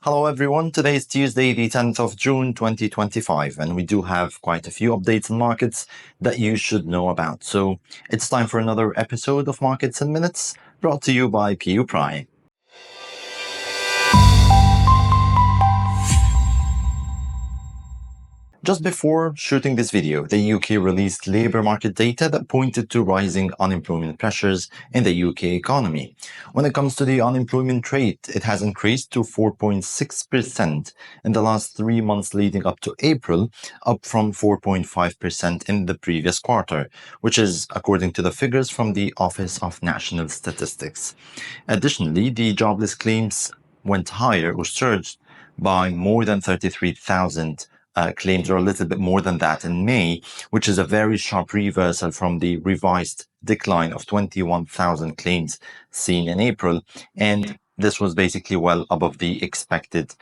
Hello everyone, today is Tuesday the 10th of June 2025 and we do have quite a few updates in markets that you should know about. So it's time for another episode of Markets in Minutes brought to you by PU Prime. Just before shooting this video, the UK released labour market data that pointed to rising unemployment pressures in the UK economy. When it comes to the unemployment rate, it has increased to 4.6% in the last 3 months leading up to April, up from 4.5% in the previous quarter, which is according to the figures from the Office of National Statistics. Additionally, the jobless claims went higher or surged by more than 33,000 claims, or a little bit more than that in May, which is a very sharp reversal from the revised decline of 21,000 claims seen in April. And this was basically well above the expected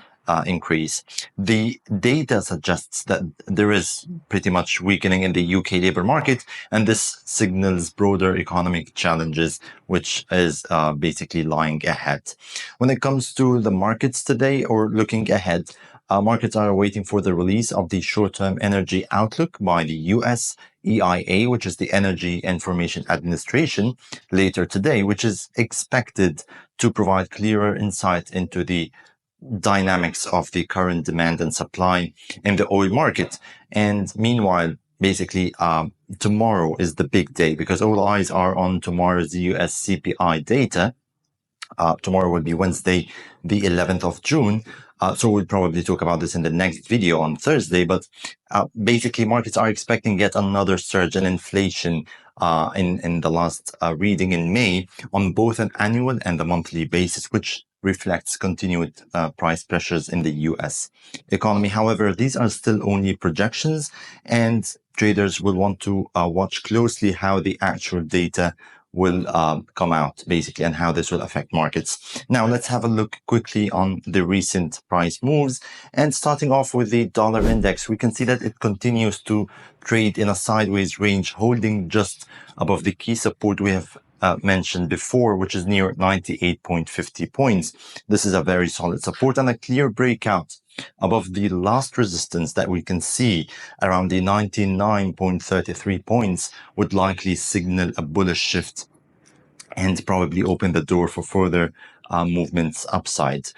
increase. The data suggests that there is pretty much weakening in the UK labour market, and this signals broader economic challenges, which is basically lying ahead. When it comes to the markets today, or looking ahead, markets are waiting for the release of the short-term energy outlook by the US EIA, which is the Energy Information Administration, later today, which is expected to provide clearer insight into the dynamics of the current demand and supply in the oil market. And meanwhile, basically, tomorrow is the big day because all eyes are on tomorrow's US CPI data. Tomorrow will be Wednesday, the 11th of June. So we'll probably talk about this in the next video on Thursday. But basically, markets are expecting yet another surge in inflation in the last reading in May on both an annual and a monthly basis, which reflects continued price pressures in the US economy. However, these are still only projections, and traders will want to watch closely how the actual data will come out, basically, and how this will affect markets. Now, let's have a look quickly on the recent price moves. And starting off with the dollar index, we can see that it continues to trade in a sideways range, holding just above the key support we have mentioned before, which is near 98.50 points. This is a very solid support and a clear breakout above the last resistance that we can see around the 99.33 points would likely signal a bullish shift and probably open the door for further movements upside.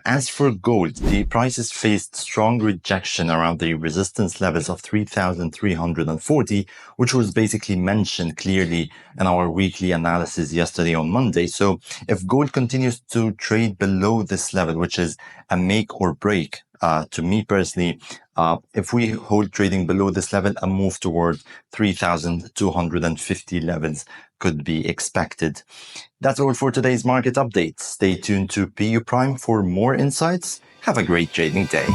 As for gold, the prices faced strong rejection around the resistance levels of 3,340, which was basically mentioned clearly in our weekly analysis yesterday on Monday. So if gold continues to trade below this level, which is a make or break, to me personally, if we hold trading below this level, a move toward 3,250 levels could be expected. That's all for today's market update. Stay tuned to PU Prime for more insights. Have a great trading day.